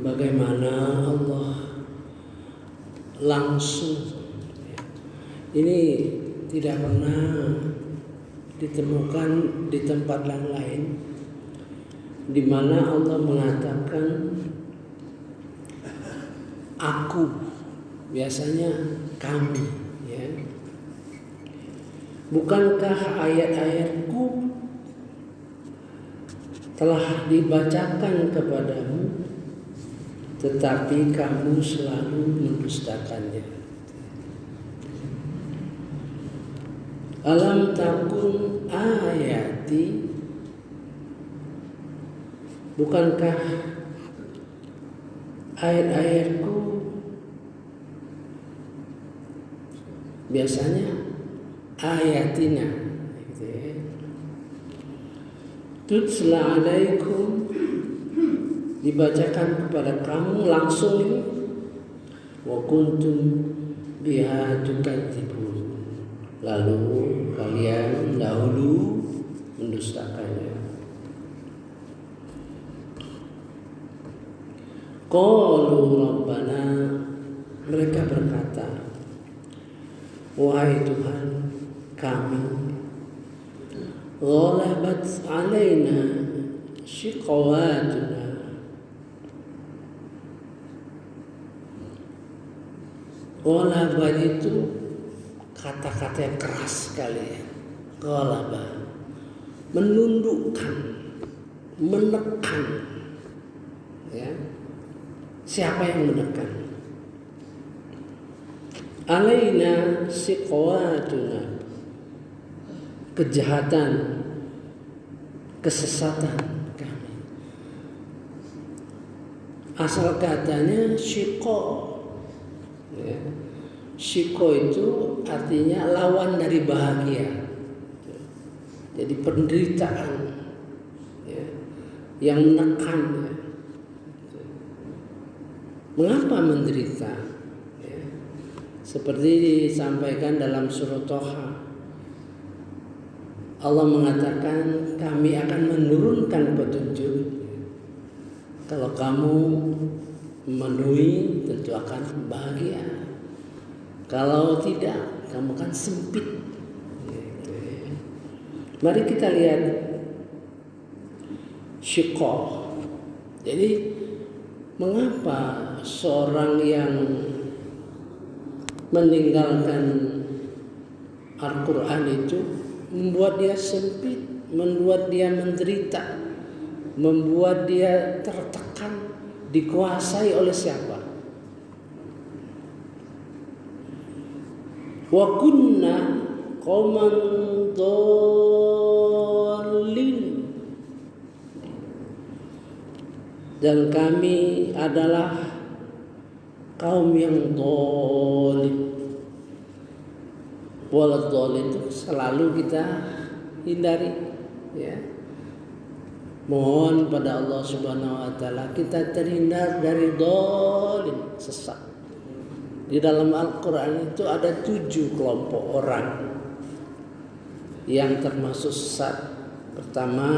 bagaimana Allah langsung, ini tidak pernah ditemukan di tempat yang lain, di mana Allah mengatakan aku, biasanya kami, ya. Bukankah ayat-ayatku telah dibacakan kepadamu, tetapi kamu selalu mendustakannya? Alam takun ayati, bukankah ayat-ayatku, biasanya ayatina, gitu ya. Tutsla alaikum, dibacakan kepada kamu langsung ini. Wa kuntum biha tukadzibun, lalu kalian dahulu mendustakannya. Qalu rabbana, mereka berkata, wahai Tuhan kami, ghalabat alaina shiqawatuna. Ghalabat itu kata-kata yang keras sekali, ya. Ghalabah, menundukkan, menekan, ya. Siapa yang menekan? Alaina siqawatuna, kejahatan, kesesatan kami. Asal katanya shiqo, ya. Shiqo itu artinya lawan dari bahagia. Jadi penderitaan, ya, yang menekan, ya. Mengapa menderita? Ya. Seperti disampaikan dalam surah Toha, Allah mengatakan kami akan menurunkan petunjuk. Kalau kamu memenuhi tentu akan bahagia. Kalau tidak, kamu akan sempit. Mari kita lihat syiqah. Jadi mengapa seorang yang meninggalkan Al-Quran itu membuat dia sempit, membuat dia menderita, membuat dia tertekan, dikuasai oleh siapa? Wa kunna qauman dhalin, dan kami adalah kaum yang dhalim. Walad dhalim itu selalu kita hindari, ya. Mohon pada Allah Subhanahu wa taala kita terhindar dari dhalim, sesat. Di dalam Al-Quran itu ada 7 kelompok orang yang termasuk sesat. Pertama,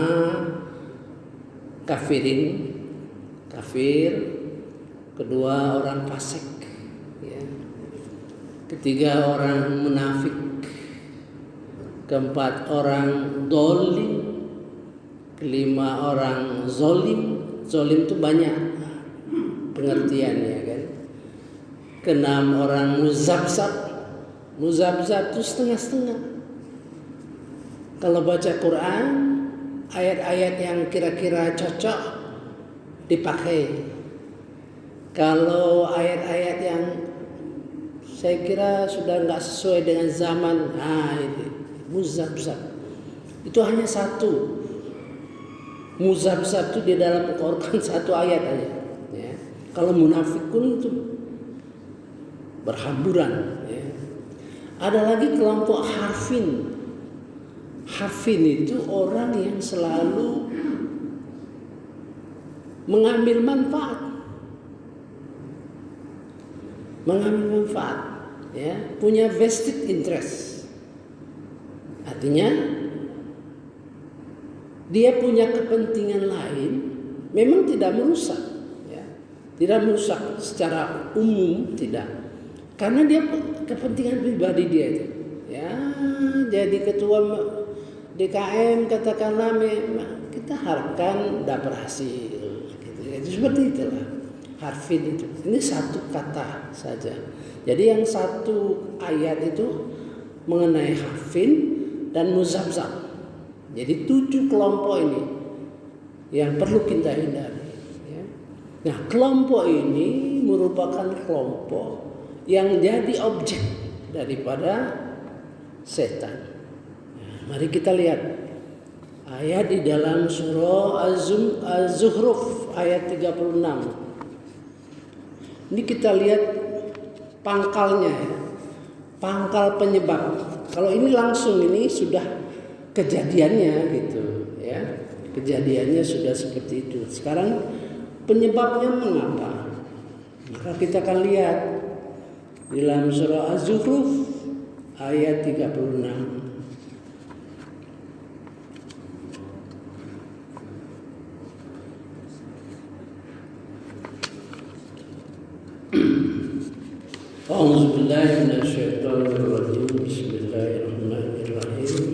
kafirin, kafir. Kedua, orang fasik, ya. Ketiga, orang munafik. Keempat, orang dolim. Kelima, orang zolim. Zolim itu banyak pengertiannya, kan. Keenam, orang muzabzab. Muzabzab itu setengah-setengah. Kalau baca Quran, ayat-ayat yang kira-kira cocok dipakai. Kalau ayat-ayat yang saya kira sudah nggak sesuai dengan zaman, itu muzabzab. Itu hanya satu. Muzabzab itu di dalam Quran satu ayat aja, ya. Kalau munafikun itu berhamburan, ya. Ada lagi kelompok harfin. Harfin itu orang yang selalu mengambil manfaat, ya, punya vested interest. Artinya dia punya kepentingan lain, memang tidak merusak, ya. Tidak merusak secara umum, tidak. Karena dia kepentingan pribadi dia itu. Ya, jadi ketua DKM katakanlah kita harapkan dapat hasil gitu. Itu seperti itulah. Harfin itu. Ini satu kata saja. Jadi yang satu ayat itu mengenai harfin dan muzabzab. Jadi 7 kelompok ini yang perlu kita hindari. Ya. Nah, kelompok ini merupakan kelompok yang jadi objek daripada setan. Nah, mari kita lihat ayat di dalam surah Az-Zukhruf ayat 36. Ini kita lihat pangkalnya ya. Pangkal penyebab. Kalau ini langsung ini sudah kejadiannya gitu ya. Kejadiannya sudah seperti itu. Sekarang penyebabnya mengapa? Maka kita akan lihat di dalam surah Az-Zukhruf ayat 36. A'udzubillahi minasyaitonirrajim. Bismillahirrahmanirrahim.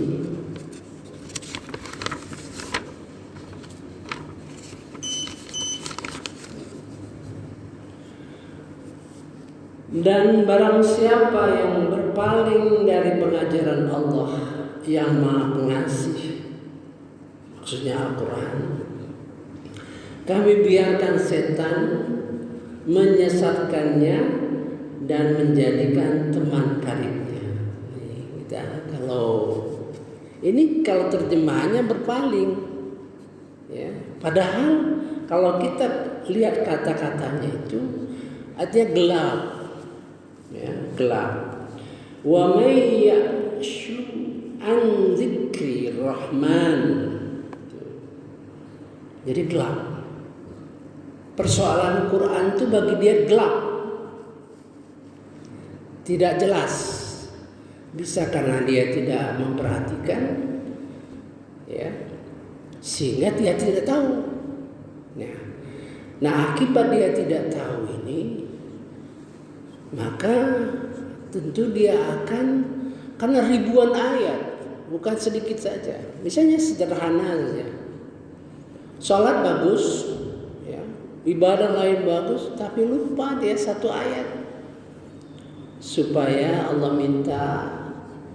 Dan barang siapa yang berpaling dari pengajaran Allah yang Maha Pengasih, maksudnya Al-Quran, kami biarkan setan menyesatkannya dan menjadikan teman karibnya. Kalau terjemahannya berpaling, ya. Padahal kalau kita lihat kata-katanya itu artinya gelap, ya, gelap. Wa may ya'shu an dzikri rahman. Jadi gelap. Persoalan Quran itu bagi dia gelap. Tidak jelas. Bisa karena dia tidak memperhatikan, ya, sehingga dia tidak tahu. Nah, akibat dia tidak tahu ini, maka tentu dia akan, karena ribuan ayat, bukan sedikit saja. Misalnya sederhana saja, sholat bagus, ya, ibadah lain bagus, tapi lupa dia satu ayat. Supaya Allah minta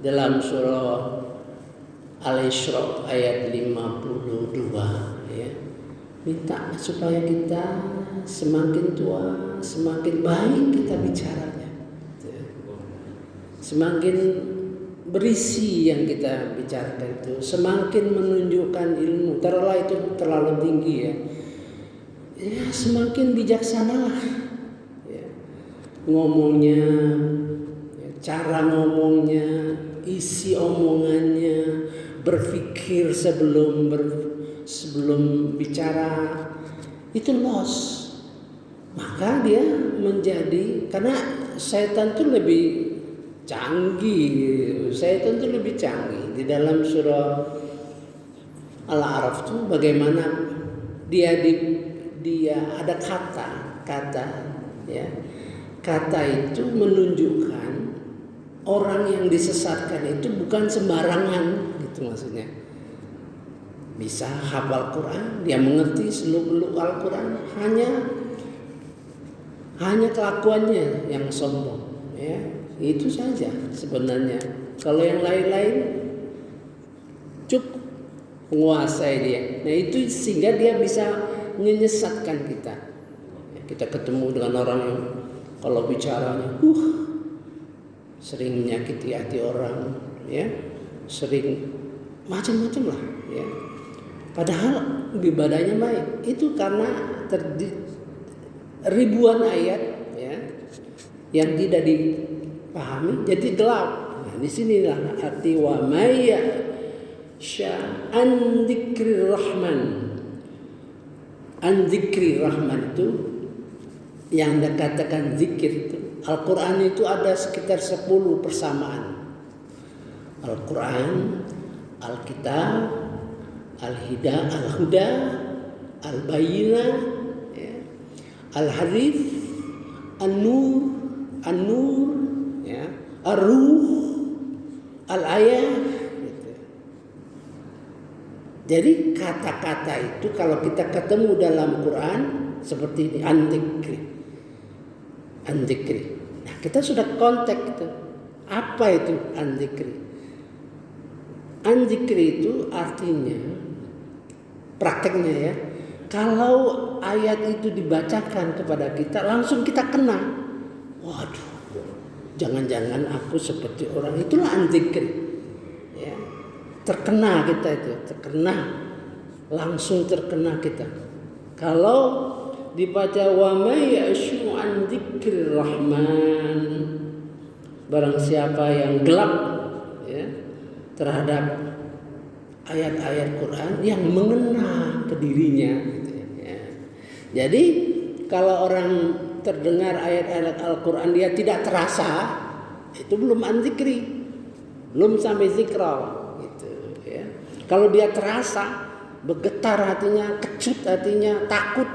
dalam surah Al-Isra ayat 52, ya, minta supaya kita semakin tua semakin baik kita bicaranya, semakin berisi yang kita bicarakan itu, semakin menunjukkan ilmu. Taruhlah itu terlalu tinggi ya, semakin bijaksanalah ya, ngomongnya, cara ngomongnya, isi omongannya, berpikir sebelum bicara, itu loss. Maka dia menjadi, karena setan itu lebih canggih. Setan itu lebih canggih. Di dalam surah Al-A'raf itu bagaimana dia ada kata ya. Kata itu menunjukkan orang yang disesatkan itu bukan sembarangan, gitu maksudnya. Bisa hafal Quran, dia mengerti seluk-beluk Al-Quran, hanya kelakuannya yang sombong, ya. Itu saja sebenarnya. Kalau yang lain-lain cukup menguasai dia. Nah, itu sehingga dia bisa menyesatkan kita. Kita ketemu dengan orang yang kalau bicaranya sering menyakiti hati orang, ya, sering macam-macam lah, ya. Padahal ibadahnya baik. Itu karena ribuan ayat, ya, yang tidak dipahami, jadi gelap. Nah, di sinilah arti wa may an dzikri rahman. An dzikri rahman itu yang dikatakan zikir itu. Al-Quran itu ada sekitar 10 persamaan. Al-Quran, Al-Kitab, Al-Huda, Al-Bayyinah, ya. Al-Hadith, An-Nur, An-Nur, ya, Ar-Ruh, Al-Ayah. Gitu. Jadi kata-kata itu kalau kita ketemu dalam Quran seperti ini, An-Dzikri. An-Dzikri. Nah, kita sudah kontak itu. Apa itu An-Dzikri? An-Dzikri itu artinya, prakteknya ya, kalau ayat itu dibacakan kepada kita, langsung kita kena. Waduh, jangan-jangan aku seperti orang, itulah An-Dzikri. Ya, terkena kita itu, terkena, langsung terkena kita. Kalau dibaca wa may ya'shu an dzikrir rahman, barang siapa yang gelap ya terhadap ayat-ayat Quran yang mengena ke dirinya gitu ya. Jadi kalau orang terdengar ayat-ayat Al-Quran dia tidak terasa, itu belum an-dzikri, belum sampai zikra gitu ya. Kalau dia terasa, bergetar hatinya, kecut hatinya, takut,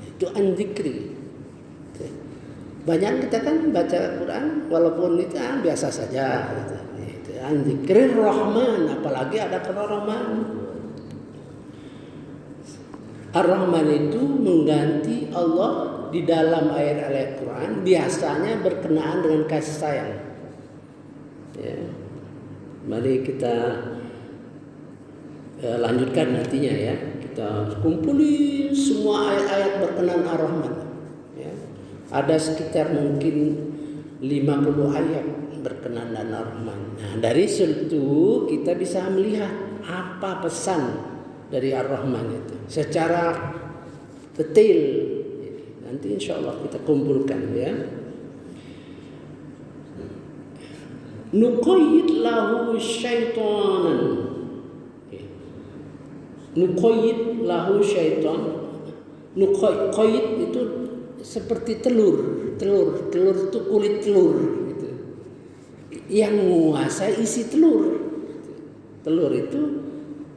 itu an-dzikri. Banyak kita kan baca Quran walaupun itu biasa saja gitu. Itu an-dzikrir rahman, apalagi ada kata rahman. Ar-Rahman itu mengganti Allah di dalam ayat-ayat Quran biasanya berkenaan dengan kasih sayang. Ya. Mari kita lanjutkan nantinya ya. Kita kumpulin semua ayat-ayat berkenaan Ar-Rahman. Ya. Ada sekitar mungkin 50 ayat berkenaan dengan Ar-Rahman. Nah, dari situ kita bisa melihat apa pesan dari Ar-Rahman itu secara detail. Nanti insya Allah kita kumpulkan ya. Nuqayyid lahu syaitanan. Nuqayyid lahu syaitan. Nuqayyid itu seperti telur itu kulit telur gitu. Yang menguasai isi telur. Telur itu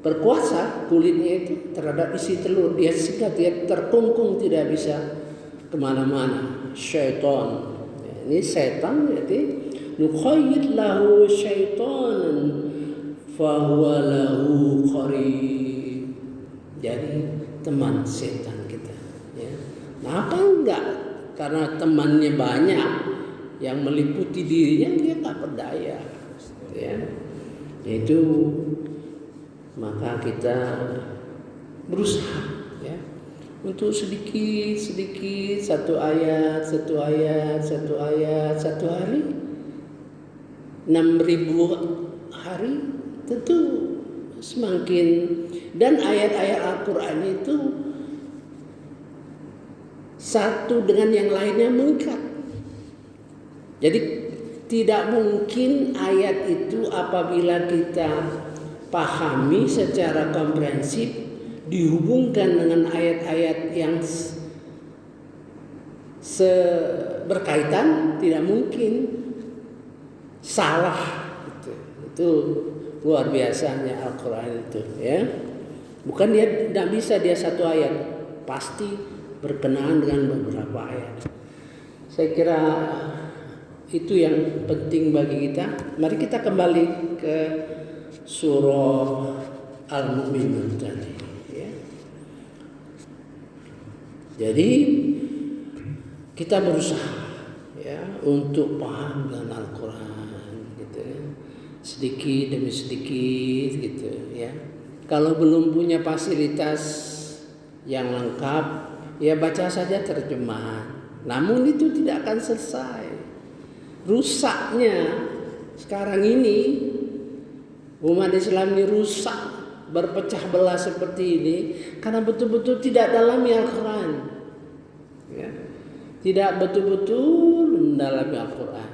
berkuasa kulitnya itu terhadap isi telur, dia sehingga dia terkungkung tidak bisa kemana-mana. Syaitan, ini setan, jadi nuqayyid lahu syaitanan fahuwa lahu qarin, jadi teman setan kita ya. Nah, apa enggak, karena temannya banyak yang meliputi dirinya, dia tak berdaya ya. Itu maka kita berusaha ya untuk sedikit satu ayat satu hari 6.000 hari tentu semakin, dan ayat-ayat Al-Quran itu satu dengan yang lainnya mengikat. Jadi tidak mungkin ayat itu apabila kita pahami secara komprehensif dihubungkan dengan ayat-ayat yang berkaitan, tidak mungkin, salah itu luar biasanya Al-Quran itu ya. Bukan dia tidak bisa dia satu ayat, pasti berkenaan dengan beberapa ayat. Saya kira itu yang penting bagi kita. Mari kita kembali ke surah Al-Mu'minun tadi ya. Jadi kita berusaha ya untuk paham dengan Al-Quran gitu ya. Sedikit demi sedikit gitu ya. Kalau belum punya fasilitas yang lengkap ya baca saja terjemahan. Namun itu tidak akan selesai. Rusaknya sekarang ini umat Islam ini rusak, berpecah belah seperti ini karena betul-betul tidak dalami Al-Quran ya. Tidak betul-betul mendalami Al-Quran.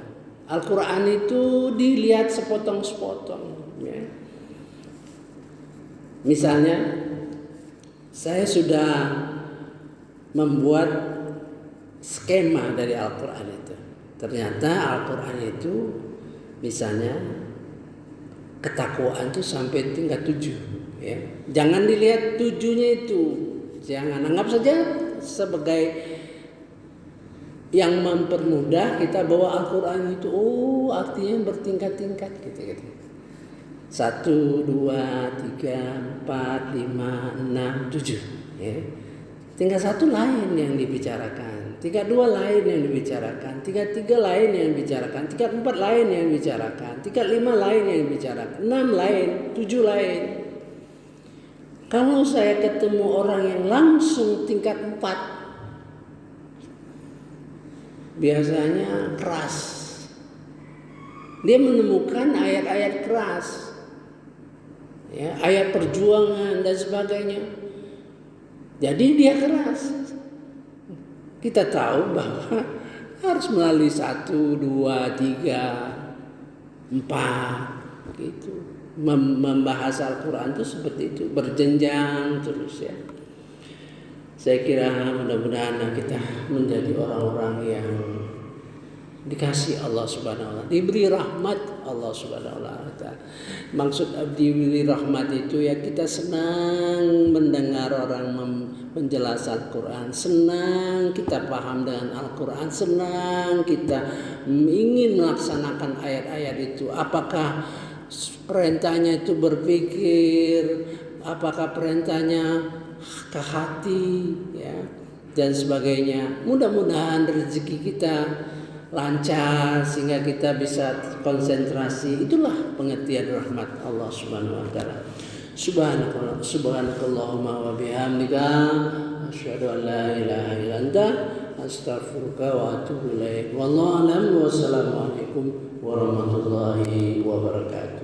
Al-Quran itu dilihat sepotong-sepotong ya. Misalnya saya sudah membuat skema dari Al-Quran itu. Ternyata Al-Quran itu misalnya ketakwaan itu sampai tingkat 7 ya. Jangan dilihat 7-nya itu, jangan anggap saja sebagai yang mempermudah kita bawa Al-Quran itu, artinya bertingkat-tingkat gitu. 1, 2, 3, 4, 5, 6, 7 ya. Tingkat 1 lain yang dibicarakan, tingkat 2 lain yang dibicarakan, tingkat 3 lain yang dibicarakan, tingkat 4 lain yang dibicarakan, tingkat 5 lain yang dibicarakan, 6 lain, 7 lain. Kalau saya ketemu orang yang langsung tingkat 4, biasanya keras. Dia menemukan ayat-ayat keras, ya, ayat perjuangan dan sebagainya. Jadi dia keras. Kita tahu bahwa harus melalui 1, 2, 3, 4 gitu. Membahas Al-Quran itu seperti itu, berjenjang terus ya. Saya kira mudah-mudahan kita menjadi orang-orang yang dikasih Allah Subhanahu wa taala, diberi rahmat Allah Subhanahu wa taala. Maksud diberi rahmat itu ya kita senang mendengar orang menjelaskan Al-Quran, senang kita paham dengan Al-Quran, senang kita ingin melaksanakan ayat-ayat itu. Apakah perintahnya itu berpikir, apakah perintahnya ke hati ya, dan sebagainya. Mudah-mudahan rezeki kita lancar sehingga kita bisa konsentrasi. Itulah pengertian rahmat Allah Subhanahu wa taala. Subhanakallahumma wa bihamdika asyhadu an la ilaha illa anta astaghfiruka wa atubu ilaik. Wallahu a'lam. Wassalamualaikum warahmatullahi wabarakatuh.